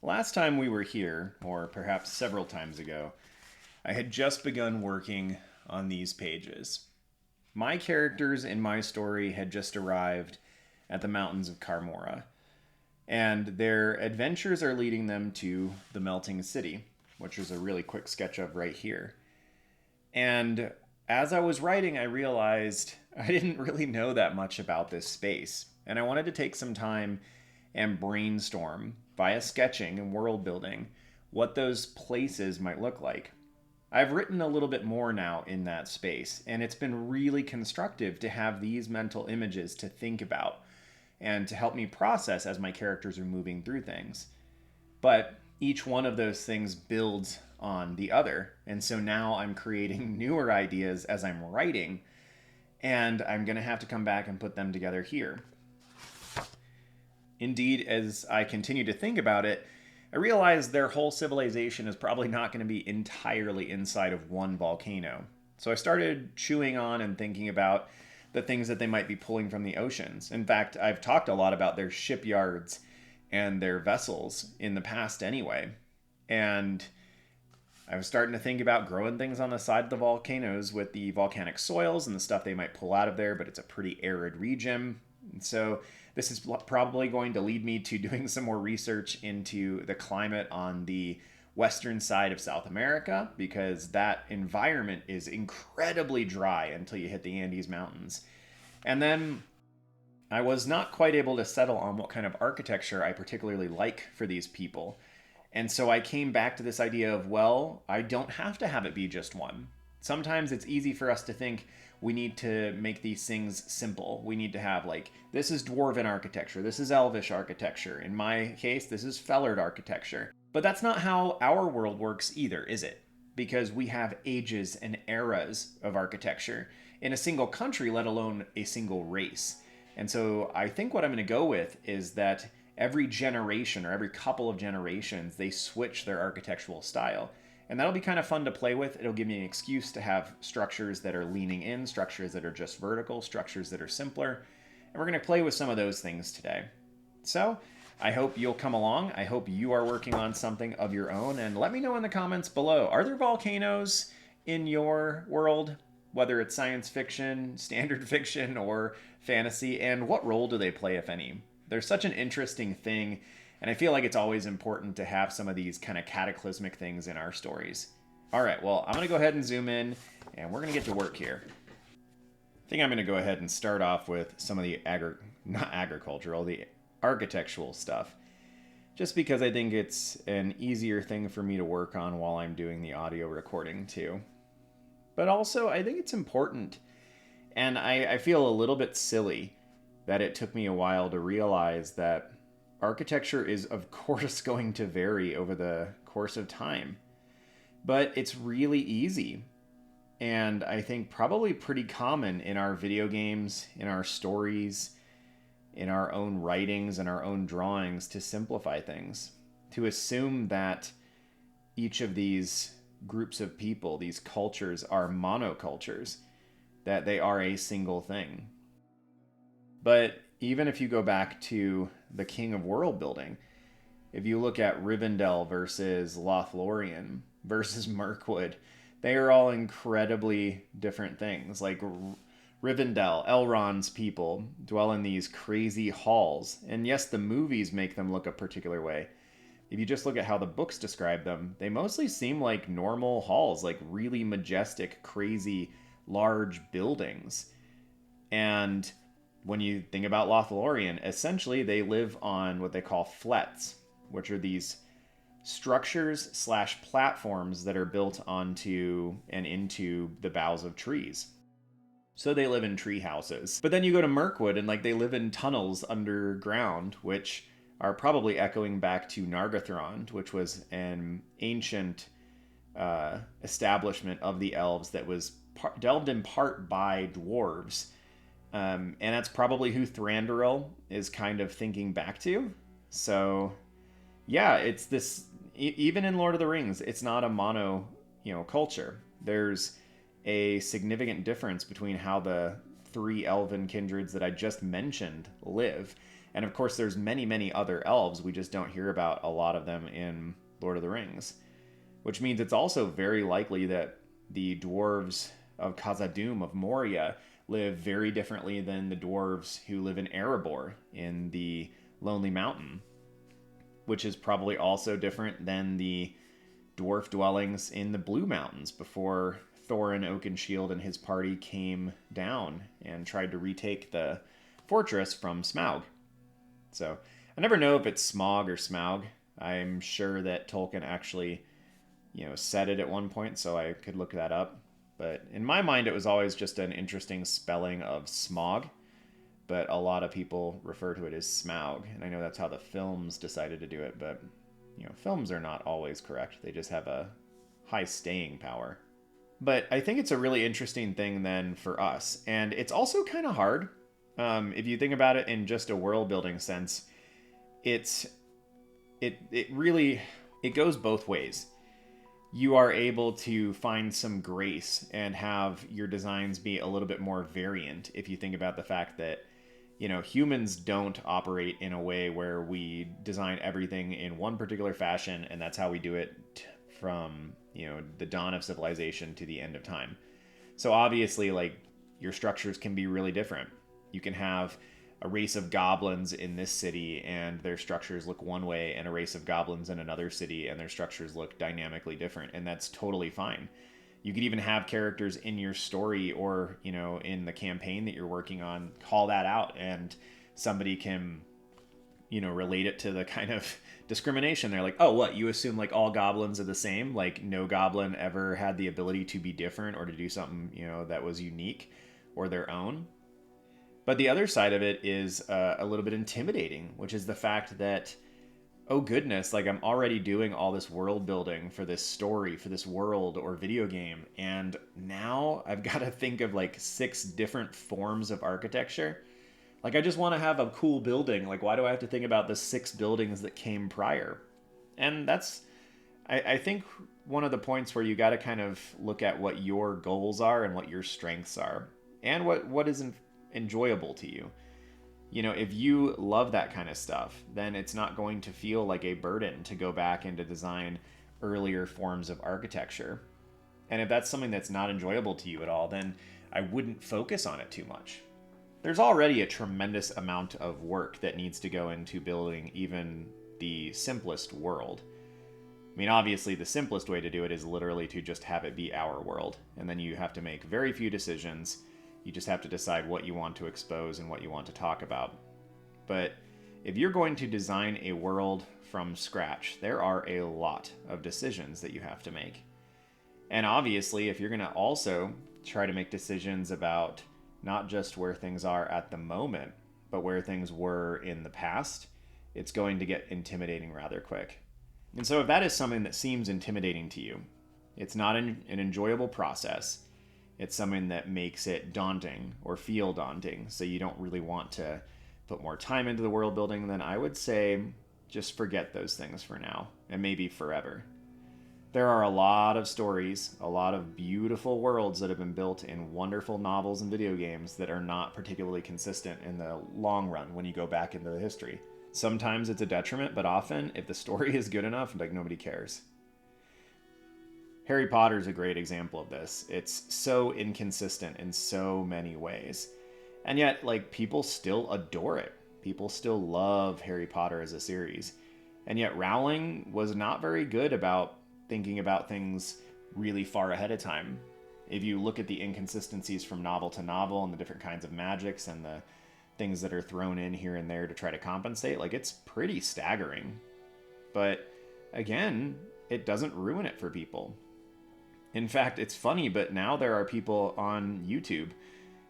Last time we were here, or perhaps several times ago, I had just begun working on these pages. My characters in my story had just arrived at the mountains of Carmora, and their adventures are leading them to the Melting City, which is a really quick sketch of right here. And as I was writing, I realized I didn't really know that much about this space, and I wanted to take some time and brainstorm via sketching and world building what those places might look like. I've written a little bit more now in that space, and it's been really constructive to have these mental images to think about and to help me process as my characters are moving through things. But each one of those things builds on the other. And so now I'm creating newer ideas as I'm writing, and I'm going to have to come back and put them together here. Indeed, as I continue to think about it, I realize their whole civilization is probably not going to be entirely inside of one volcano. So I started chewing on and thinking about the things that they might be pulling from the oceans. In fact, I've talked a lot about their shipyards and their vessels in the past anyway. And I was starting to think about growing things on the side of the volcanoes with the volcanic soils and the stuff they might pull out of there, but it's a pretty arid region. And so this is probably going to lead me to doing some more research into the climate on the western side of South America, because that environment is incredibly dry until you hit the Andes Mountains. And then I was not quite able to settle on what kind of architecture I particularly like for these people. And so I came back to this idea of, well, I don't have to have it be just one. Sometimes it's easy for us to think we need to make these things simple. We need to have, like, this is dwarven architecture, this is elvish architecture. In my case, this is Fellard architecture. But that's not how our world works either, is it? Because we have ages and eras of architecture in a single country, let alone a single race. And so I think what I'm going to go with is that every generation or every couple of generations, they switch their architectural style. And that'll be kind of fun to play with. It'll give me an excuse to have structures that are leaning in, structures that are just vertical, structures that are simpler. And we're going to play with some of those things today. So I hope you'll come along. I hope you are working on something of your own. And let me know in the comments below. Are there volcanoes in your world? Whether it's science fiction, standard fiction, or fantasy, and what role do they play, if any? They're such an interesting thing, and I feel like it's always important to have some of these kind of cataclysmic things in our stories. All right, well, I'm going to go ahead and zoom in, and we're going to get to work here. I think I'm going to go ahead and start off with some of the the architectural stuff, just because I think it's an easier thing for me to work on while I'm doing the audio recording too. But also, I think it's important, and I feel a little bit silly that it took me a while to realize that architecture is, of course, going to vary over the course of time. But it's really easy, and I think probably pretty common in our video games, in our stories, in our own writings and our own drawings, to simplify things, to assume that each of these groups of people, these cultures, are monocultures, that they are a single thing. But even if you go back to the king of world building, if you look at Rivendell versus Lothlorien versus Mirkwood, they are all incredibly different things. Like Rivendell, Elrond's people dwell in these crazy halls. And yes, the movies make them look a particular way. If you just look at how the books describe them, they mostly seem like normal halls, like really majestic, crazy, large buildings. And when you think about Lothlorien, essentially they live on what they call flets, which are these structures / platforms that are built onto and into the boughs of trees. So they live in tree houses. But then you go to Mirkwood and like they live in tunnels underground, which are probably echoing back to Nargothrond, which was an ancient establishment of the elves that was delved in part by dwarves. And that's probably who Thranduil is kind of thinking back to. So, yeah, it's this. Even in Lord of the Rings, it's not a mono, culture. There's a significant difference between how the three elven kindreds that I just mentioned live. And of course, there's many, many other elves. We just don't hear about a lot of them in Lord of the Rings, which means it's also very likely that the dwarves of Khazad-dûm of Moria live very differently than the dwarves who live in Erebor in the Lonely Mountain, which is probably also different than the dwarf dwellings in the Blue Mountains before Thorin Oakenshield and his party came down and tried to retake the fortress from Smaug. So I never know if it's Smog or Smaug. I'm sure that Tolkien actually, said it at one point, so I could look that up. But in my mind, it was always just an interesting spelling of smog. But a lot of people refer to it as Smaug, and I know that's how the films decided to do it. But films are not always correct; they just have a high staying power. But I think it's a really interesting thing then for us, and it's also kind of hard. If you think about it in just a world building sense, it really goes both ways. You are able to find some grace and have your designs be a little bit more variant if you think about the fact that humans don't operate in a way where we design everything in one particular fashion and that's how we do it from the dawn of civilization to the end of time. So obviously, like, your structures can be really different. You can have a race of goblins in this city and their structures look one way, and a race of goblins in another city and their structures look dynamically different, and that's totally fine. You could even have characters in your story or in the campaign that you're working on call that out, and somebody can relate it to the kind of discrimination. They're like, oh, what, you assume like all goblins are the same, like no goblin ever had the ability to be different or to do something that was unique or their own. But the other side of it is a little bit intimidating, which is the fact that, oh goodness, like, I'm already doing all this world building for this story, for this world or video game, and now I've got to think of like 6 different forms of architecture. Like, I just want to have a cool building. Like, why do I have to think about the 6 buildings that came prior? And that's, I think, one of the points where you got to kind of look at what your goals are and what your strengths are, and what isn't enjoyable to you. If you love that kind of stuff, then it's not going to feel like a burden to go back and to design earlier forms of architecture. And if that's something that's not enjoyable to you at all, then I wouldn't focus on it too much. There's already a tremendous amount of work that needs to go into building even the simplest world. I mean, obviously, the simplest way to do it is literally to just have it be our world. And then you have to make very few decisions. You just have to decide what you want to expose and what you want to talk about. But if you're going to design a world from scratch, there are a lot of decisions that you have to make. And obviously, if you're going to also try to make decisions about not just where things are at the moment, but where things were in the past, it's going to get intimidating rather quick. And so if that is something that seems intimidating to you, it's not an enjoyable process. It's something that makes it daunting or feel daunting, so you don't really want to put more time into the world building, then I would say just forget those things for now, and maybe forever. There are a lot of stories, a lot of beautiful worlds that have been built in wonderful novels and video games that are not particularly consistent in the long run when you go back into the history. Sometimes it's a detriment, but often, if the story is good enough, like, nobody cares. Harry Potter is a great example of this. It's so inconsistent in so many ways. And yet, like, people still adore it. People still love Harry Potter as a series. And yet Rowling was not very good about thinking about things really far ahead of time. If you look at the inconsistencies from novel to novel and the different kinds of magics and the things that are thrown in here and there to try to compensate, like, it's pretty staggering. But again, it doesn't ruin it for people. In fact, it's funny, but now there are people on YouTube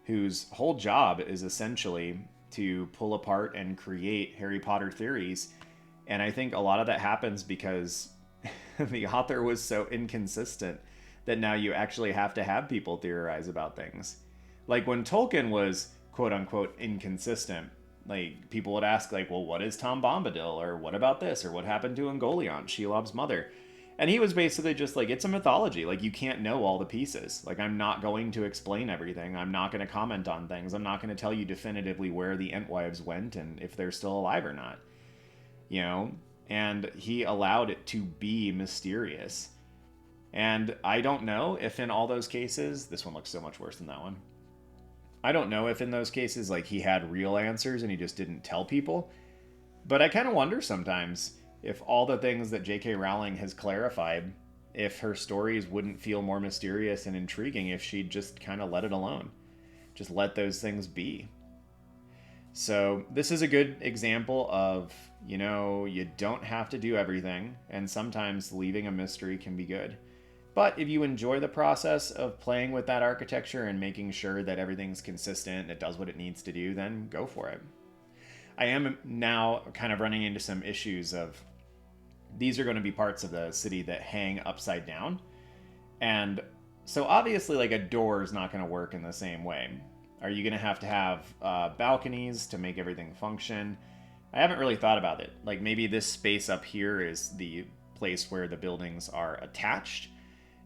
whose whole job is essentially to pull apart and create Harry Potter theories. And I think a lot of that happens because the author was so inconsistent that now you actually have to have people theorize about things. Like, when Tolkien was quote unquote inconsistent, like, people would ask, like, well, what is Tom Bombadil? Or what about this? Or what happened to Ungoliant, Shelob's mother? And he was basically just like, it's a mythology. Like, you can't know all the pieces. Like, I'm not going to explain everything. I'm not going to comment on things. I'm not going to tell you definitively where the Entwives went and if they're still alive or not. You know? And he allowed it to be mysterious. And I don't know if in all those cases, this one looks so much worse than that one. I don't know if in those cases, like, he had real answers and he just didn't tell people. But I kind of wonder sometimes if all the things that J.K. Rowling has clarified, if her stories wouldn't feel more mysterious and intriguing if she'd just kind of let it alone. Just let those things be. So this is a good example of, you know, you don't have to do everything, and sometimes leaving a mystery can be good. But if you enjoy the process of playing with that architecture and making sure that everything's consistent and it does what it needs to do, then go for it. I am now kind of running into some issues of these are going to be parts of the city that hang upside down. And so obviously, like, a door is not going to work in the same way. Are you going to have balconies to make everything function? I haven't really thought about it. Like, maybe this space up here is the place where the buildings are attached.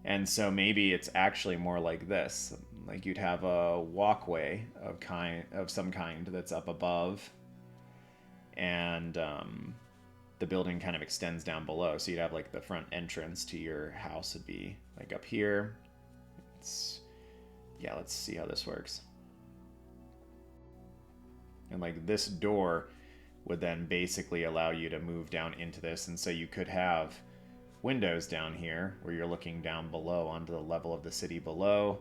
And so maybe it's actually more like this. Like, you'd have a walkway of some kind that's up above. And the building kind of extends down below. So you'd have, like, the front entrance to your house would be like up here. Let's see how this works. And, like, this door would then basically allow you to move down into this. And so you could have windows down here where you're looking down below onto the level of the city below.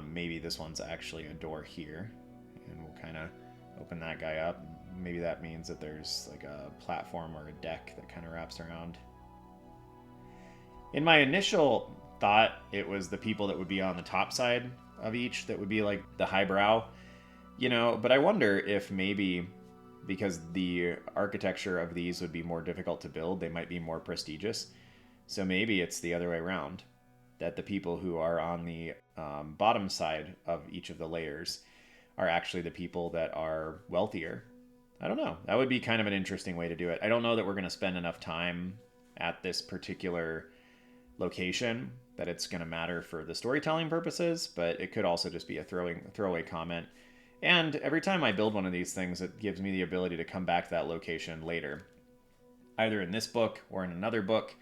Maybe this one's actually a door here. And we'll kind of open that guy up. Maybe that means that there's, like, a platform or a deck that kind of wraps around. In my initial thought, it was the people that would be on the top side of each that would be, like, the highbrow, you know, but I wonder if maybe because the architecture of these would be more difficult to build, they might be more prestigious. So maybe it's the other way around, that the people who are on the bottom side of each of the layers are actually the people that are wealthier. I don't know. That would be kind of an interesting way to do it. I don't know that we're going to spend enough time at this particular location that it's going to matter for the storytelling purposes, but it could also just be a throwaway comment. And every time I build one of these things, it gives me the ability to come back to that location later, either in this book or in another book.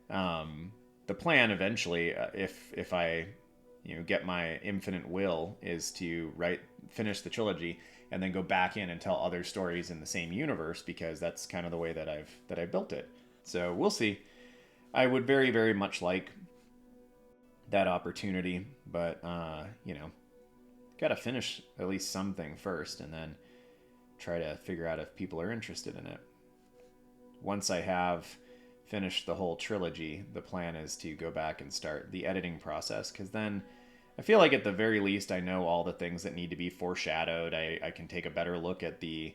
The plan eventually, if I get my infinite will, is to finish the trilogy and then go back in and tell other stories in the same universe, because that's kind of the way that I've built it. So we'll see. I would very, very much like that opportunity, but got to finish at least something first and then try to figure out if people are interested in it. Once I have finished the whole trilogy, the plan is to go back and start the editing process, because then I feel like at the very least I know all the things that need to be foreshadowed. I can take a better look at the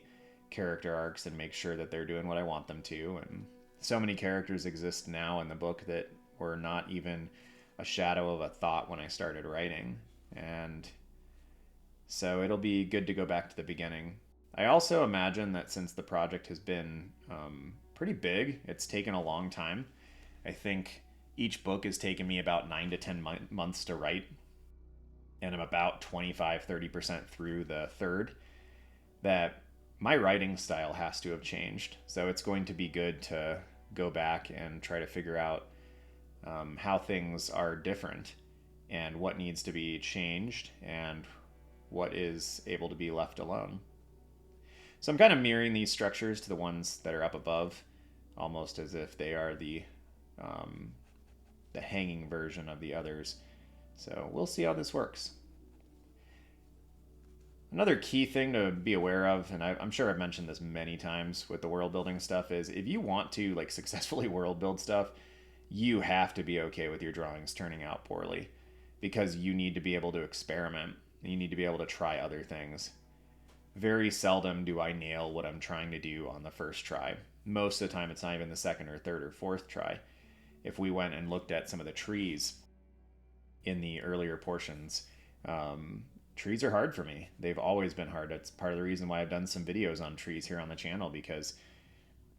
character arcs and make sure that they're doing what I want them to. And so many characters exist now in the book that were not even a shadow of a thought when I started writing. And so it'll be good to go back to the beginning. I also imagine that since the project has been pretty big, it's taken a long time. I think each book has taken me about 9 to 10 months to write, and I'm about 25-30% through the third, that my writing style has to have changed. So it's going to be good to go back and try to figure out how things are different and what needs to be changed and what is able to be left alone. So I'm kind of mirroring these structures to the ones that are up above, almost as if they are the hanging version of the others. So we'll see how this works. Another key thing to be aware of, and I'm sure I've mentioned this many times with the world building stuff, is if you want to successfully world build stuff, you have to be okay with your drawings turning out poorly, because you need to be able to experiment. You need to be able to try other things. Very seldom do I nail what I'm trying to do on the first try. Most of the time it's not even the second or third or fourth try. If we went and looked at some of the trees in the earlier portions, trees are hard for me. They've always been hard. That's part of the reason why I've done some videos on trees here on the channel, because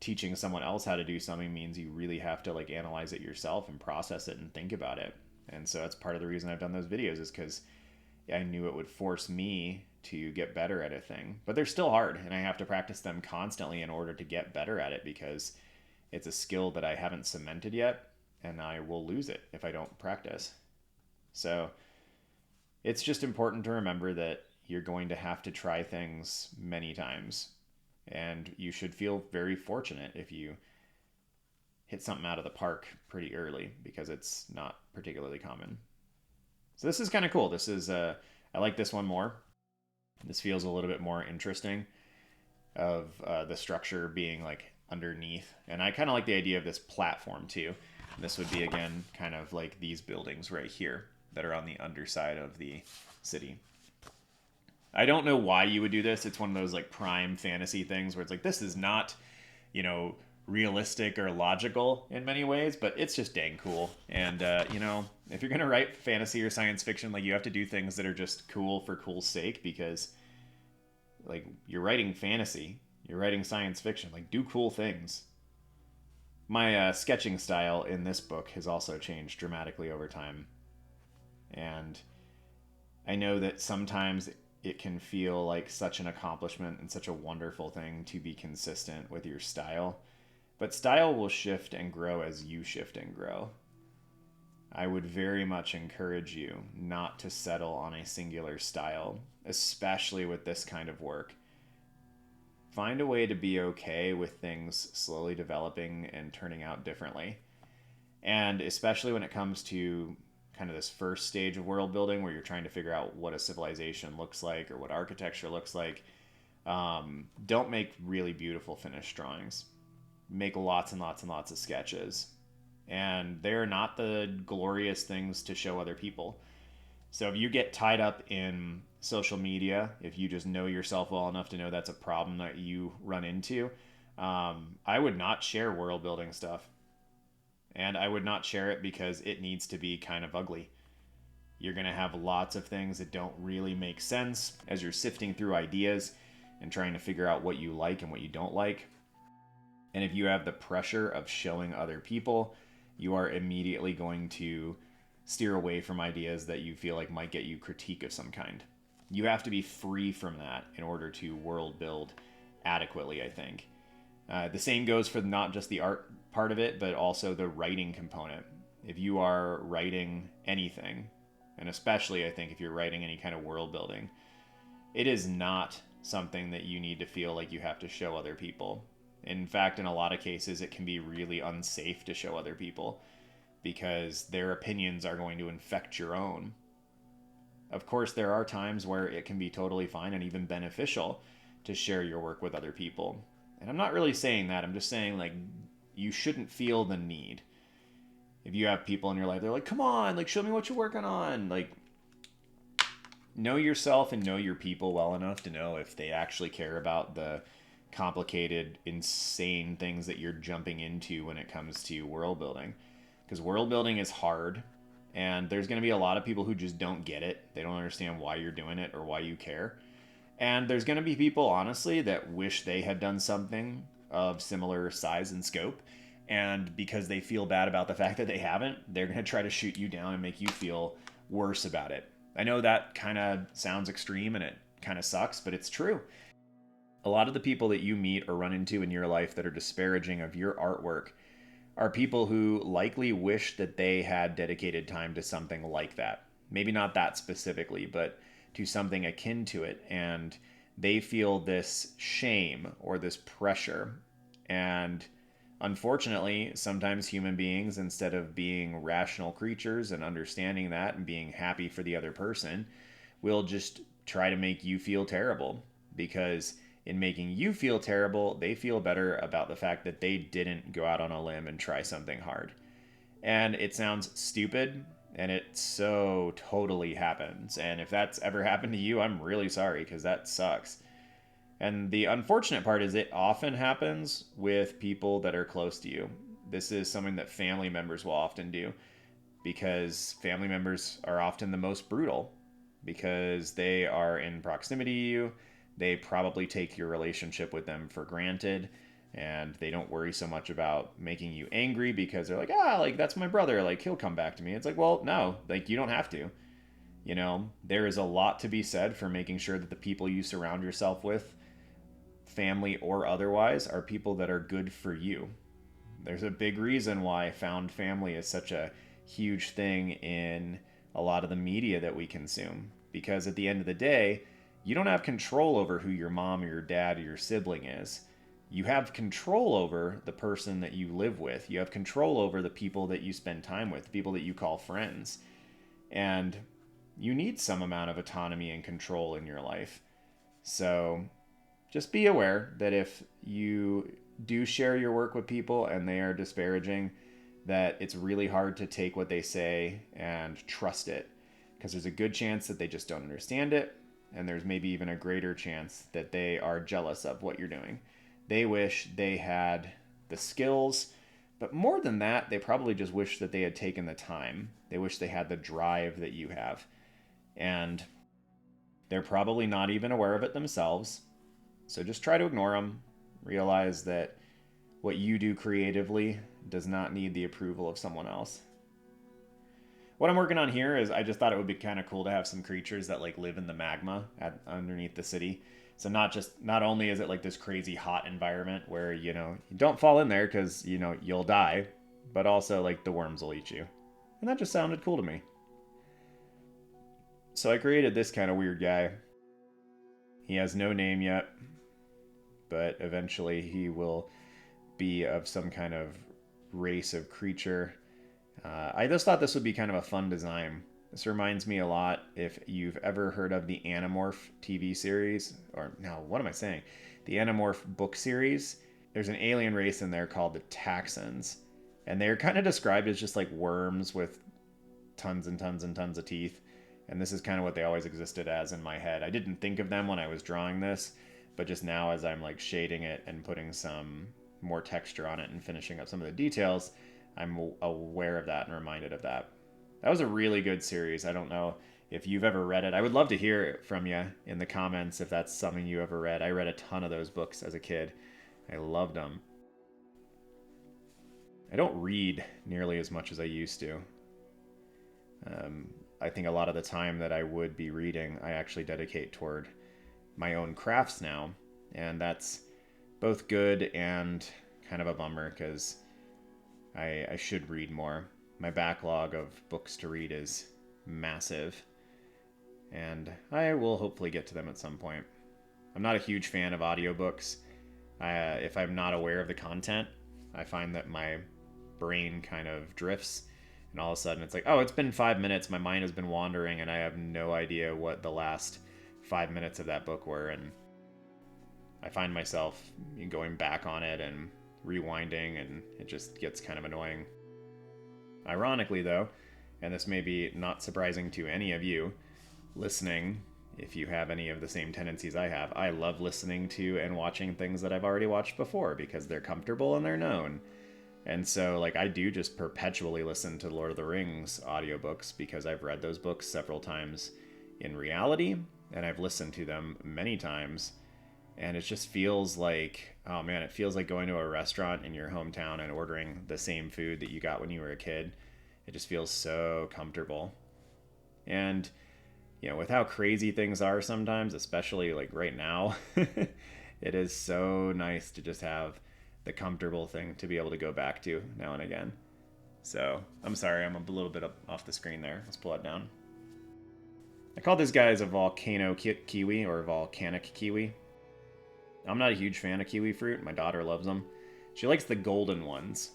teaching someone else how to do something means you really have to like analyze it yourself and process it and think about it. And so that's part of the reason I've done those videos, is because I knew it would force me to get better at a thing. But they're still hard, and I have to practice them constantly in order to get better at it, because it's a skill that I haven't cemented yet, and I will lose it if I don't practice. So it's just important to remember that you're going to have to try things many times, and you should feel very fortunate if you hit something out of the park pretty early, because it's not particularly common. So this is kind of cool. This is I like this one more. This feels a little bit more interesting, of the structure being like underneath. And I kind of like the idea of this platform too. This would be, again, kind of like these buildings right here that are on the underside of the city. I don't know why you would do this. It's one of those like prime fantasy things where it's like, this is not, you know, realistic or logical in many ways, but it's just dang cool. And, you know, if you're going to write fantasy or science fiction, like, you have to do things that are just cool for cool's sake, because like, you're writing fantasy, you're writing science fiction, like, do cool things. My sketching style in this book has also changed dramatically over time. And I know that sometimes it can feel like such an accomplishment and such a wonderful thing to be consistent with your style. But style will shift and grow as you shift and grow. I would very much encourage you not to settle on a singular style, especially with this kind of work. Find a way to be okay with things slowly developing and turning out differently. And especially when it comes to kind of this first stage of world building, where you're trying to figure out what a civilization looks like or what architecture looks like, don't make really beautiful finished drawings. Make lots and lots and lots of sketches. And they're not the glorious things to show other people. So if you get tied up in social media, if you just know yourself well enough to know that's a problem that you run into, I would not share world building stuff. And I would not share it because it needs to be kind of ugly. You're going to have lots of things that don't really make sense as you're sifting through ideas and trying to figure out what you like and what you don't like. And if you have the pressure of showing other people, you are immediately going to steer away from ideas that you feel like might get you critique of some kind. You have to be free from that in order to world build adequately, I think. The same goes for not just the art part of it, but also the writing component. If you are writing anything, and especially I think if you're writing any kind of world building, it is not something that you need to feel like you have to show other people. In fact, in a lot of cases, it can be really unsafe to show other people, because their opinions are going to infect your own. Of course, there are times where it can be totally fine and even beneficial to share your work with other people. And I'm not really saying that. I'm just saying, like, you shouldn't feel the need. If you have people in your life, they're like, come on, like, show me what you're working on. Like, know yourself and know your people well enough to know if they actually care about the complicated, insane things that you're jumping into when it comes to world building. Because world building is hard, and there's going to be a lot of people who just don't get it. They don't understand why you're doing it or why you care. And there's going to be people, honestly, that wish they had done something of similar size and scope. And because they feel bad about the fact that they haven't, they're going to try to shoot you down and make you feel worse about it. I know that kind of sounds extreme and it kind of sucks, but it's true. A lot of the people that you meet or run into in your life that are disparaging of your artwork are people who likely wish that they had dedicated time to something like that. Maybe not that specifically, but to something akin to it. And they feel this shame or this pressure. And unfortunately, sometimes human beings, instead of being rational creatures and understanding that and being happy for the other person, will just try to make you feel terrible. Because in making you feel terrible, they feel better about the fact that they didn't go out on a limb and try something hard. And it sounds stupid, and it so totally happens. And if that's ever happened to you, I'm really sorry, because that sucks. And the unfortunate part is it often happens with people that are close to you. This is something that family members will often do, because family members are often the most brutal, because they are in proximity to you. They probably take your relationship with them for granted. and they don't worry so much about making you angry because they're like, like that's my brother, like he'll come back to me. It's like, well, no, like you don't have to. There is a lot to be said for making sure that the people you surround yourself with, family or otherwise, are people that are good for you. There's a big reason why found family is such a huge thing in a lot of the media that we consume. Because at the end of the day, you don't have control over who your mom or your dad or your sibling is. You have control over the person that you live with. You have control over the people that you spend time with, the people that you call friends. And you need some amount of autonomy and control in your life. So just be aware that if you do share your work with people and they are disparaging, that it's really hard to take what they say and trust it, because there's a good chance that they just don't understand it, and there's maybe even a greater chance that they are jealous of what you're doing. They wish they had the skills, but more than that, they probably just wish that they had taken the time. They wish they had the drive that you have. And they're probably not even aware of it themselves. So just try to ignore them. Realize that what you do creatively does not need the approval of someone else. What I'm working on here is I just thought it would be kind of cool to have some creatures that like live in the magma underneath the city. So not only is it like this crazy hot environment where, you don't fall in there because, you'll die, but also like the worms will eat you. And that just sounded cool to me. So I created this kind of weird guy. He has no name yet, but eventually he will be of some kind of race of creature. I just thought this would be kind of a fun design. This reminds me a lot, if you've ever heard of the Animorph TV series, or no, what am I saying? The Animorph book series. There's an alien race in there called the Taxons, and they're kind of described as just like worms with tons and tons and tons of teeth. And this is kind of what they always existed as in my head. I didn't think of them when I was drawing this, but just now as I'm like shading it and putting some more texture on it and finishing up some of the details, I'm aware of that and reminded of that. That was a really good series. I don't know if you've ever read it. I would love to hear it from you in the comments if that's something you ever read. I read a ton of those books as a kid. I loved them. I don't read nearly as much as I used to. I think a lot of the time that I would be reading, I actually dedicate toward my own crafts now. And that's both good and kind of a bummer, because I should read more. My backlog of books to read is massive, and I will hopefully get to them at some point. I'm not a huge fan of audiobooks. If I'm not aware of the content, I find that my brain kind of drifts, and all of a sudden it's like, oh, it's been 5 minutes, my mind has been wandering, and I have no idea what the last 5 minutes of that book were, and I find myself going back on it and rewinding, and it just gets kind of annoying. Ironically, though, and this may be not surprising to any of you listening, if you have any of the same tendencies I have, I love listening to and watching things that I've already watched before because they're comfortable and they're known. And so, I do just perpetually listen to Lord of the Rings audiobooks because I've read those books several times in reality, and I've listened to them many times. And it just feels like, oh man, it feels like going to a restaurant in your hometown and ordering the same food that you got when you were a kid. It just feels so comfortable. And, with how crazy things are sometimes, especially right now, it is so nice to just have the comfortable thing to be able to go back to now and again. So, I'm sorry, I'm a little bit off the screen there. Let's pull it down. I call this guy as a volcano kiwi or volcanic kiwi. I'm not a huge fan of kiwi fruit. My daughter loves them. She likes the golden ones,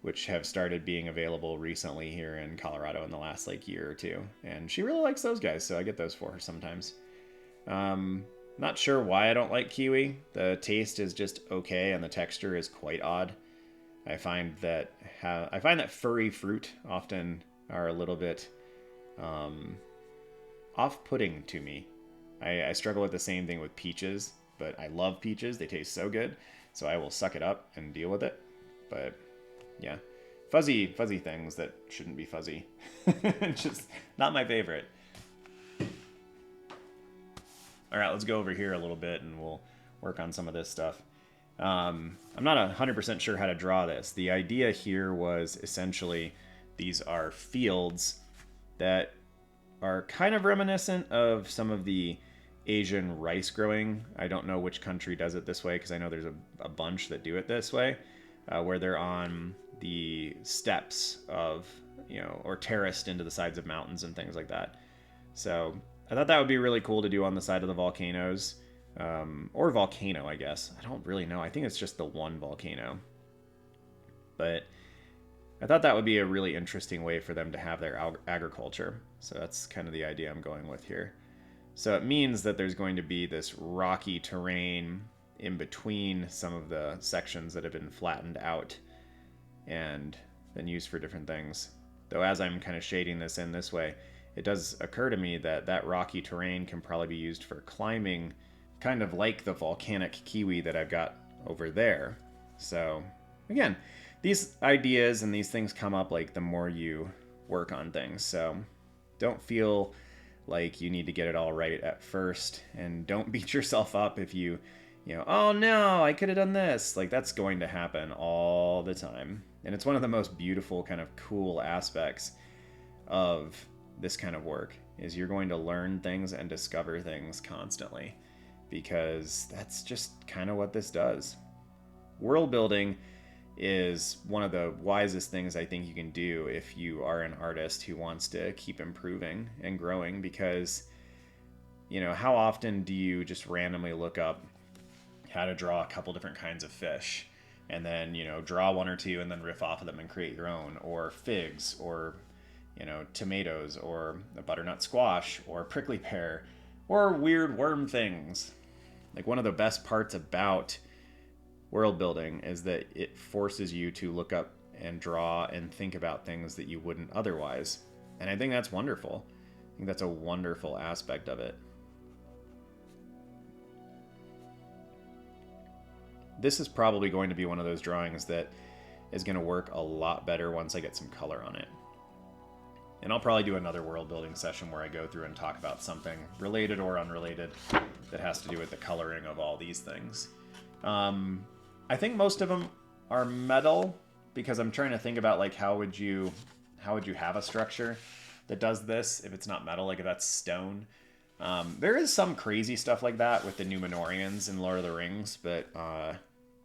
which have started being available recently here in Colorado in the last year or two. And she really likes those guys, so I get those for her sometimes. Not sure why I don't like kiwi. The taste is just okay, and the texture is quite odd. I find that furry fruit often are a little bit off-putting to me. I struggle with the same thing with peaches. But I love peaches. They taste so good. So I will suck it up and deal with it. But yeah, fuzzy things that shouldn't be fuzzy. Just not my favorite. All right, let's go over here a little bit and we'll work on some of this stuff. I'm not 100% sure how to draw this. The idea here was essentially these are fields that are kind of reminiscent of some of the Asian rice growing. I don't know which country does it this way because I know there's a bunch that do it this way, where they're on the steps of, or terraced into the sides of mountains and things like that. So I thought that would be really cool to do on the side of the volcanoes, or volcano, I guess. I don't really know. I think it's just the one volcano. But I thought that would be a really interesting way for them to have their agriculture. So that's kind of the idea I'm going with here. So it means that there's going to be this rocky terrain in between some of the sections that have been flattened out and then used for different things. Though as I'm kind of shading this in this way, it does occur to me that that rocky terrain can probably be used for climbing, kind of like the volcanic kiwi that I've got over there. So again, these ideas and these things come up like the more you work on things. So don't feel like you need to get it all right at first, and don't beat yourself up if oh no, I could have done this. Like, that's going to happen all the time. And it's one of the most beautiful kind of cool aspects of this kind of work is you're going to learn things and discover things constantly, because that's just kind of what this does. World building is one of the wisest things I think you can do if you are an artist who wants to keep improving and growing, because how often do you just randomly look up how to draw a couple different kinds of fish and then draw one or two and then riff off of them and create your own, or figs, or tomatoes, or a butternut squash, or prickly pear, or weird worm things. Like, one of the best parts about world building is that it forces you to look up and draw and think about things that you wouldn't otherwise. And I think that's wonderful. I think that's a wonderful aspect of it. This is probably going to be one of those drawings that is going to work a lot better once I get some color on it. And I'll probably do another world building session where I go through and talk about something related or unrelated that has to do with the coloring of all these things. I think most of them are metal, because I'm trying to think about like how would you have a structure that does this if it's not metal, like if that's stone. There is some crazy stuff like that with the Numenorians in Lord of the Rings, but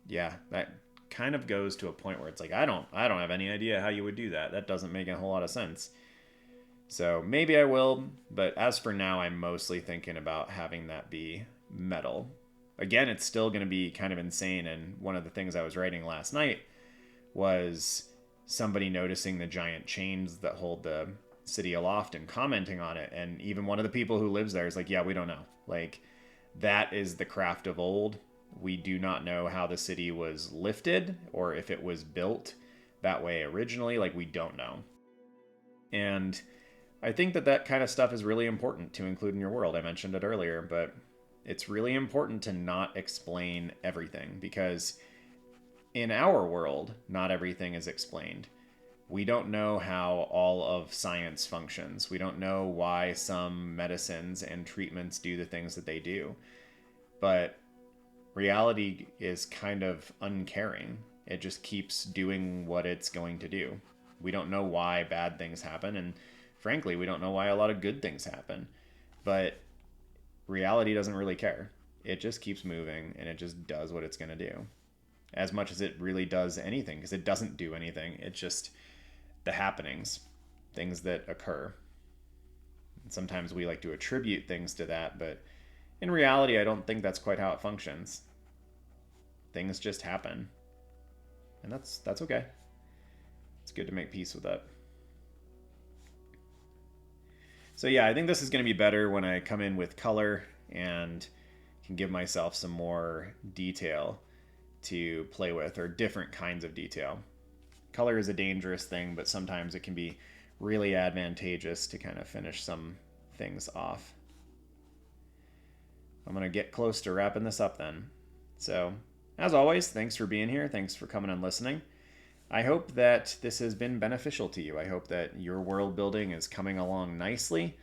yeah, that kind of goes to a point where it's like I don't have any idea how you would do that. That doesn't make a whole lot of sense. So maybe I will, but as for now, I'm mostly thinking about having that be metal. Again, it's still going to be kind of insane, and one of the things I was writing last night was somebody noticing the giant chains that hold the city aloft and commenting on it, and even one of the people who lives there is like, yeah, we don't know. Like, that is the craft of old. We do not know how the city was lifted or if it was built that way originally. Like, we don't know. And I think that kind of stuff is really important to include in your world. I mentioned it earlier, but it's really important to not explain everything, because in our world, not everything is explained. We don't know how all of science functions. We don't know why some medicines and treatments do the things that they do. But reality is kind of uncaring. It just keeps doing what it's going to do. We don't know why bad things happen, and frankly, we don't know why a lot of good things happen. But reality doesn't really care. It just keeps moving, and it just does what it's going to do. As much as it really does anything, because it doesn't do anything. It's just the happenings, things that occur. And sometimes we like to attribute things to that, but in reality, I don't think that's quite how it functions. Things just happen. And that's okay. It's good to make peace with that. So yeah, I think this is going to be better when I come in with color and can give myself some more detail to play with, or different kinds of detail. Color is a dangerous thing, but sometimes it can be really advantageous to kind of finish some things off. I'm going to get close to wrapping this up then. So, as always, thanks for being here. Thanks for coming and listening. I hope that this has been beneficial to you. I hope that your world building is coming along nicely.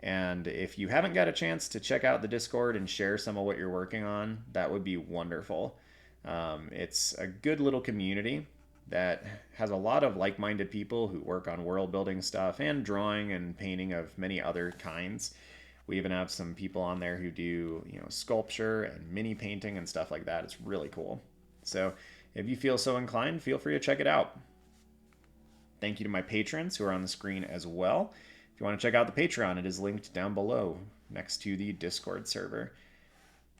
And if you haven't got a chance to check out the Discord and share some of what you're working on, that would be wonderful. It's a good little community that has a lot of like-minded people who work on world building stuff and drawing and painting of many other kinds. We even have some people on there who do, sculpture and mini painting and stuff like that. It's really cool. So if you feel so inclined, feel free to check it out. Thank you to my patrons who are on the screen as well. If you want to check out the Patreon, it is linked down below next to the Discord server.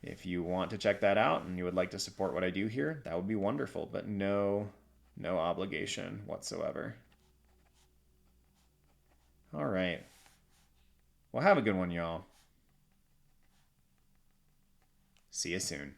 If you want to check that out and you would like to support what I do here, that would be wonderful, but no obligation whatsoever. All right. Well, have a good one, y'all. See you soon.